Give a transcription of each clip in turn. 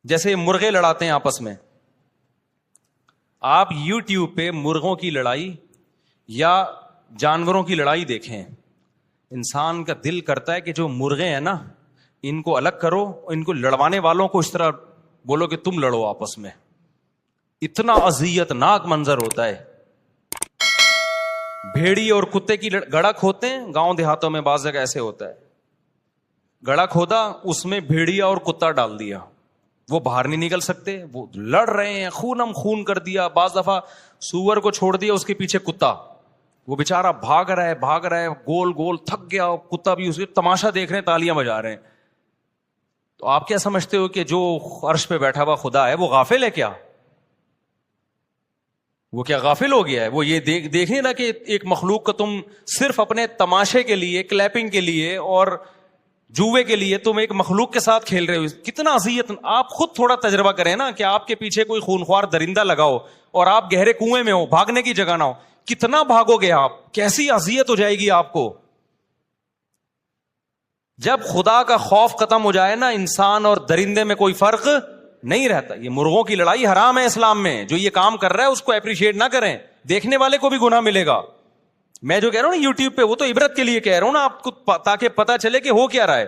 جیسے مرغے لڑاتے ہیں آپس میں. آپ یوٹیوب پہ مرغوں کی لڑائی یا جانوروں کی لڑائی دیکھیں, انسان کا دل کرتا ہے کہ جو مرغے ہیں نا ان کو الگ کرو, ان کو لڑوانے والوں کو اس طرح بولو کہ تم لڑو آپس میں. اتنا اذیت ناک منظر ہوتا ہے. بھیڑی اور کتے کی گڑا کھوتے ہیں, گاؤں دیہاتوں میں بعض جگہ ایسے ہوتا ہے. گڑا کھودا, اس میں بھیڑیا اور کتا ڈال دیا, وہ باہر نہیں نکل سکتے, وہ لڑ رہے ہیں, خونم خون کر دیا. بعض دفعہ سور کو چھوڑ دیا, اس کے پیچھے کتا, وہ بےچارا بھاگ رہا ہے گول گول, تھک گیا, کتا بھی اس کے تماشا دیکھ رہے ہیں, تالیاں بجا رہے ہیں. تو آپ کیا سمجھتے ہو کہ جو عرش پہ بیٹھا ہوا خدا ہے وہ غافل ہے کیا؟ وہ کیا غافل ہو گیا ہے؟ وہ یہ دیکھیں نا کہ ایک مخلوق کا تم صرف اپنے تماشے کے لیے, کلیپنگ کے لیے اور جوے کے لیے تم ایک مخلوق کے ساتھ کھیل رہے ہو. کتنا اذیت. آپ خود تھوڑا تجربہ کریں نا کہ آپ کے پیچھے کوئی خونخوار درندہ لگاؤ اور آپ گہرے کنویں میں ہو, بھاگنے کی جگہ نہ ہو, کتنا بھاگو گے آپ؟ کیسی اذیت ہو جائے گی آپ کو. جب خدا کا خوف ختم ہو جائے نا, انسان اور درندے میں کوئی فرق نہیں رہتا. یہ مرغوں کی لڑائی حرام ہے اسلام میں. جو یہ کام کر رہا ہے اس کو اپریشیٹ نہ کریں, دیکھنے والے کو بھی گناہ ملے گا. میں جو کہہ رہا ہوں نا یوٹیوب پہ, وہ تو عبرت کے لیے کہہ رہا ہوں نا آپ کو, تاکہ پتہ چلے کہ ہو کیا رہا ہے.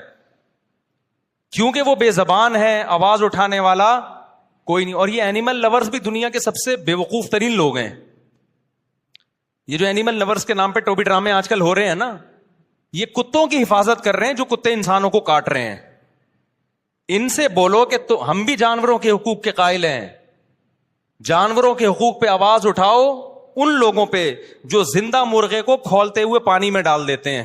کیونکہ وہ بے زبان ہے, آواز اٹھانے والا کوئی نہیں. اور یہ اینیمل لورز بھی دنیا کے سب سے بے وقوف ترین لوگ ہیں. یہ جو اینیمل لورز کے نام پہ ٹوبی ڈرامے آج کل ہو رہے ہیں نا, یہ کتوں کی حفاظت کر رہے ہیں جو کتے انسانوں کو کاٹ رہے ہیں. ان سے بولو کہ تو ہم بھی جانوروں کے حقوق کے قائل ہیں. جانوروں کے حقوق پہ آواز اٹھاؤ ان لوگوں پہ جو زندہ مرغے کو کھولتے ہوئے پانی میں ڈال دیتے ہیں.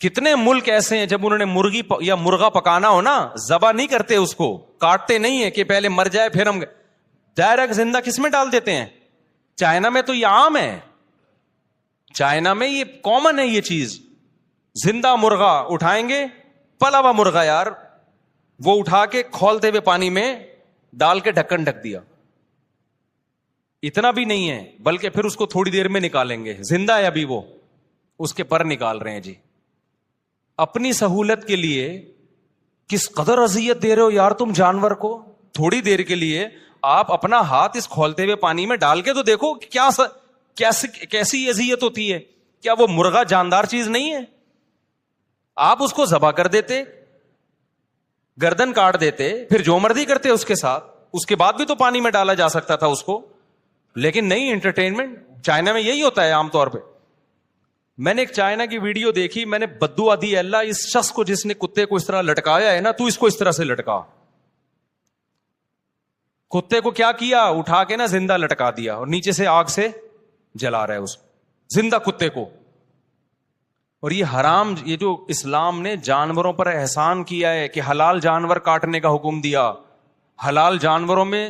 کتنے ملک ایسے ہیں جب انہوں نے مرغی یا مرغا پکانا ہو نا, ذبح نہیں کرتے, اس کو کاٹتے نہیں ہے کہ پہلے مر جائے پھر ہم, ڈائریکٹ زندہ کس میں ڈال دیتے ہیں. چائنا میں تو یہ عام ہے, چائنا میں یہ کامن ہے یہ چیز. زندہ مرغا اٹھائیں گے, پلا ہوا مرغا یار, وہ اٹھا کے کھولتے ہوئے پانی میں ڈال کے ڈھکن ڈھک دیا. اتنا بھی نہیں ہے, بلکہ پھر اس کو تھوڑی دیر میں نکالیں گے, زندہ ہے ابھی وہ, اس کے پر نکال رہے ہیں. جی اپنی سہولت کے لیے کس قدر اذیت دے رہے ہو یار تم جانور کو. تھوڑی دیر کے لیے آپ اپنا ہاتھ اس کھولتے ہوئے پانی میں ڈال کے تو دیکھو کیا کیسی اذیت ہوتی ہے. کیا وہ مرغا جاندار چیز نہیں ہے؟ آپ اس کو ذبح کر دیتے, گردن کاٹ دیتے, پھر جو مرضی کرتے اس کے ساتھ. اس کے بعد بھی تو پانی میں ڈالا جا سکتا تھا اس کو, لیکن نہیں. انٹرٹینمنٹ چائنا میں یہی ہوتا ہے عام طور پہ. میں نے ایک چائنا کی ویڈیو دیکھی, میں نے بددعا دی, اللہ اس شخص کو جس نے کتے کو اس طرح لٹکایا ہے نا, تو اس کو اس طرح سے لٹکا. کتے کو کیا کیا, اٹھا کے نا زندہ لٹکا دیا اور نیچے سے آگ سے جلا رہا ہے اس زندہ کتے کو. اور یہ حرام, یہ جو اسلام نے جانوروں پر احسان کیا ہے کہ حلال جانور کاٹنے کا حکم دیا. حلال جانوروں میں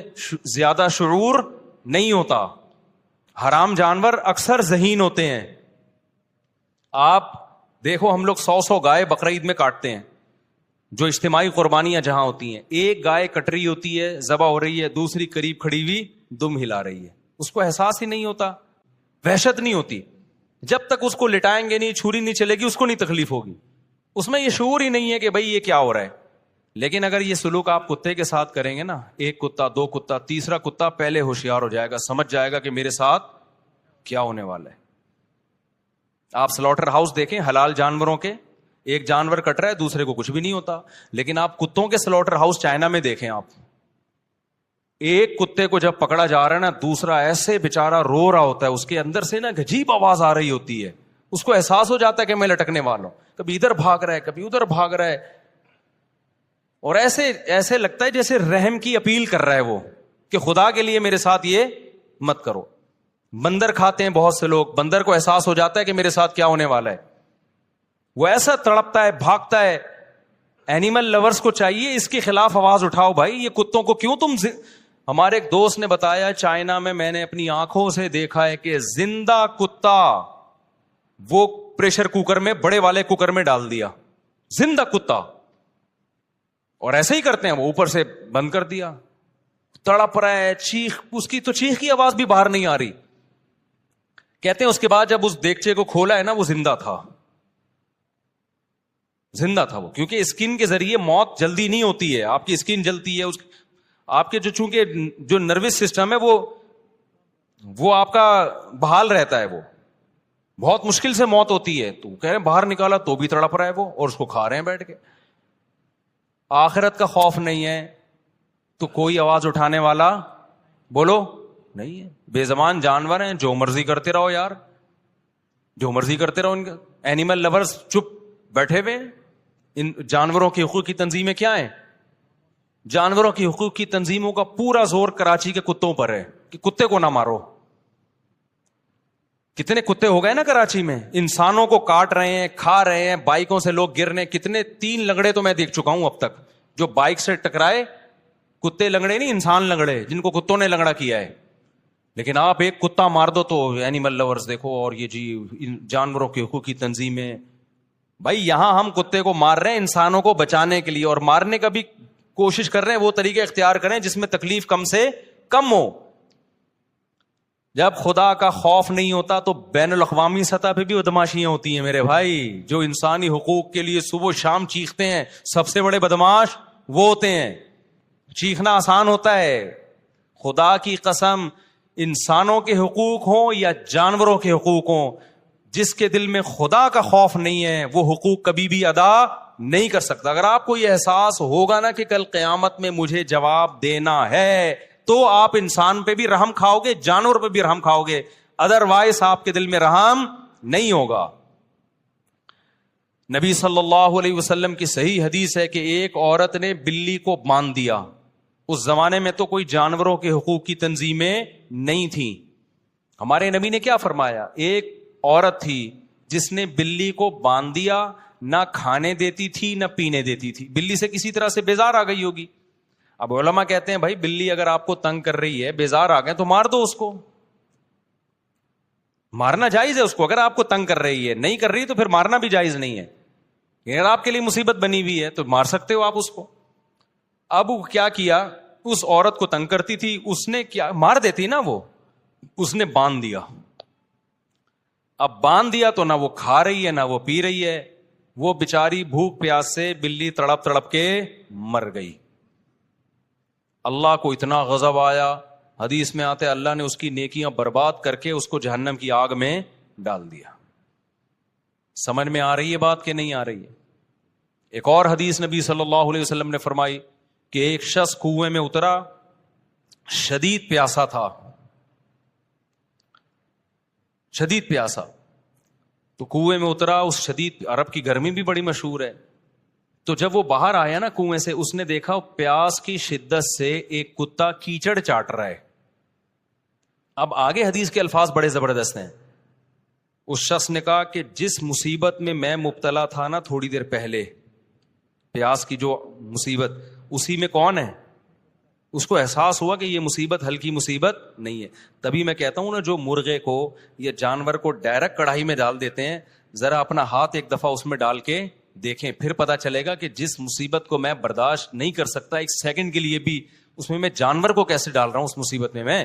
زیادہ شعور نہیں ہوتا, حرام جانور اکثر ذہین ہوتے ہیں. آپ دیکھو ہم لوگ 100 گائے بقرعید میں کاٹتے ہیں, جو اجتماعی قربانیاں جہاں ہوتی ہیں. ایک گائے کٹ رہی ہوتی ہے, ذبح ہو رہی ہے, دوسری قریب کھڑی ہوئی دم ہلا رہی ہے. اس کو احساس ہی نہیں ہوتا, وحشت نہیں ہوتی. جب تک اس کو لٹائیں گے نہیں, چھری نہیں چلے گی, اس کو نہیں تکلیف ہوگی. اس میں یہ شعور ہی نہیں ہے کہ بھائی یہ کیا ہو رہا ہے. لیکن اگر یہ سلوک آپ کتے کے ساتھ کریں گے نا, ایک کتا, 2 کتا, تیسرا کتا پہلے ہوشیار ہو جائے گا, سمجھ جائے گا کہ میرے ساتھ کیا ہونے والا ہے. آپ سلاٹر ہاؤس دیکھیں حلال جانوروں کے, ایک جانور کٹ رہا ہے دوسرے کو کچھ بھی نہیں ہوتا. لیکن آپ کتوں کے سلاٹر ہاؤس چائنا میں دیکھیں, آپ ایک کتے کو جب پکڑا جا رہا ہے نا, دوسرا ایسے بےچارا رو رہا ہوتا ہے, اس کے اندر سے نا عجیب آواز آ رہی ہوتی ہے, اس کو احساس ہو جاتا ہے کہ میں لٹکنے والا ہوں. کبھی ادھر بھاگ رہا ہے, کبھی ادھر بھاگ رہا ہے, اور ایسے لگتا ہے جیسے رحم کی اپیل کر رہا ہے وہ, کہ خدا کے لیے میرے ساتھ یہ مت کرو. بندر کھاتے ہیں بہت سے لوگ, بندر کو احساس ہو جاتا ہے کہ میرے ساتھ کیا ہونے والا ہے, وہ ایسا تڑپتا ہے, بھاگتا ہے. اینیمل لورز کو چاہیے اس کے خلاف آواز اٹھاؤ بھائی, یہ کتوں کو کیوں تم. ہمارے ایک دوست نے بتایا چائنا میں نے اپنی آنکھوں سے دیکھا ہے کہ زندہ کتا وہ پریشر کوکر میں, بڑے والے کوکر میں ڈال دیا, زندہ کتا, اور ایسے ہی کرتے ہیں, وہ اوپر سے بند کر دیا, تڑپ رہا ہے, چیخ, اس کی تو چیخ کی آواز بھی باہر نہیں آ رہی. کہتے ہیں اس کے بعد جب اس دیگچے کو کھولا ہے نا, وہ زندہ تھا. زندہ تھا وہ, کیونکہ اسکن کے ذریعے موت جلدی نہیں ہوتی ہے, آپ کی اسکن جلتی ہے, آپ کے جو چونکہ جو نروس سسٹم ہے وہ آپ کا بحال رہتا ہے, وہ بہت مشکل سے موت ہوتی ہے. تو کہہ رہے ہیں باہر نکالا تو بھی تڑپ رہا ہے وہ, اور اس کو کھا رہے ہیں بیٹھ کے. آخرت کا خوف نہیں ہے تو کوئی آواز اٹھانے والا بولو نہیں ہے. بے زبان جانور ہیں, جو مرضی کرتے رہو یار, جو مرضی کرتے رہو. ان کا اینیمل لورز چپ بیٹھے ہوئے. ان جانوروں کے حقوق کی تنظیمیں کیا ہیں؟ جانوروں کی حقوق کی تنظیموں کا پورا زور کراچی کے کتوں پر ہے کہ کتے کو نہ مارو. کتنے کتے ہو گئے نا کراچی میں, انسانوں کو کاٹ رہے ہیں, کھا رہے ہیں, بائکوں سے لوگ گر رہے ہیں. کتنے 3 لنگڑے تو میں دیکھ چکا ہوں اب تک جو بائک سے ٹکرائے. کتے لنگڑے نہیں, انسان لنگڑے جن کو کتوں نے لنگڑا کیا ہے. لیکن آپ ایک کتا مار دو تو اینیمل لورز دیکھو, اور یہ جی جانوروں کے حقوق کی تنظیمیں. بھائی یہاں ہم کتے کو مار رہے ہیں انسانوں کو بچانے کے لیے, اور مارنے کا بھی کوشش کر رہے ہیں وہ طریقے اختیار کریں جس میں تکلیف کم سے کم ہو. جب خدا کا خوف نہیں ہوتا تو بین الاقوامی سطح پہ بھی بدماشیاں ہوتی ہیں میرے بھائی. جو انسانی حقوق کے لیے صبح و شام چیختے ہیں, سب سے بڑے بدماش وہ ہوتے ہیں. چیخنا آسان ہوتا ہے, خدا کی قسم انسانوں کے حقوق ہوں یا جانوروں کے حقوق ہوں, جس کے دل میں خدا کا خوف نہیں ہے وہ حقوق کبھی بھی ادا نہیں کر سکتا. اگر آپ کو یہ احساس ہوگا نا کہ کل قیامت میں مجھے جواب دینا ہے, تو آپ انسان پہ بھی رحم کھاؤ گے, جانور پہ بھی رحم کھاؤ گے. ادروائز آپ کے دل میں رحم نہیں ہوگا. نبی صلی اللہ علیہ وسلم کی صحیح حدیث ہے کہ ایک عورت نے بلی کو باندھ دیا. اس زمانے میں تو کوئی جانوروں کے حقوق کی تنظیمیں نہیں تھیں. ہمارے نبی نے کیا فرمایا؟ ایک عورت تھی جس نے بلی کو باندھ دیا, نہ کھانے دیتی تھی نہ پینے دیتی تھی. بلی سے کسی طرح سے بیزار آ گئی ہوگی. اب علماء کہتے ہیں بھائی بلی اگر آپ کو تنگ کر رہی ہے, بیزار آ گئے تو مار دو اس کو. مارنا جائز ہے اس کو, اگر آپ کو تنگ کر رہی ہے. نہیں کر رہی تو پھر مارنا بھی جائز نہیں ہے. اگر آپ کے لیے مصیبت بنی ہوئی ہے تو مار سکتے ہو آپ اس کو. اب کیا کیا, اس عورت کو تنگ کرتی تھی, اس نے کیا, مار دیتی نا وہ, اس نے باندھ دیا. اب باندھ دیا تو نہ وہ کھا رہی ہے نہ وہ پی رہی ہے. وہ بیچاری بھوک پیاس سے بلی تڑپ تڑپ کے مر گئی. اللہ کو اتنا غضب آیا, حدیث میں آتے اللہ نے اس کی نیکیاں برباد کر کے اس کو جہنم کی آگ میں ڈال دیا. سمجھ میں آ رہی ہے بات کہ نہیں آ رہی ہے؟ ایک اور حدیث نبی صلی اللہ علیہ وسلم نے فرمائی کہ ایک شخص کنویں میں اترا, شدید پیاسا تھا, شدید پیاسا. تو کنویں میں اترا, اس شدید, عرب کی گرمی بھی بڑی مشہور ہے. تو جب وہ باہر آیا نا کنویں سے, اس نے دیکھا پیاس کی شدت سے ایک کتا کیچڑ چاٹ رہا ہے. اب آگے حدیث کے الفاظ بڑے زبردست ہیں. اس شخص نے کہا کہ جس مصیبت میں میں مبتلا تھا نا تھوڑی دیر پہلے, پیاس کی جو مصیبت, اسی میں کون ہے؟ اس کو احساس ہوا کہ یہ مصیبت ہلکی مصیبت نہیں ہے. تبھی میں کہتا ہوں نا, جو مرغے کو یا جانور کو ڈائریکٹ کڑھائی میں ڈال دیتے ہیں, ذرا اپنا ہاتھ ایک دفعہ اس میں ڈال کے دیکھیں, پھر پتا چلے گا کہ جس مصیبت کو میں برداشت نہیں کر سکتا ایک سیکنڈ کے لیے بھی, اس میں جانور کو کیسے ڈال رہا ہوں اس مصیبت میں.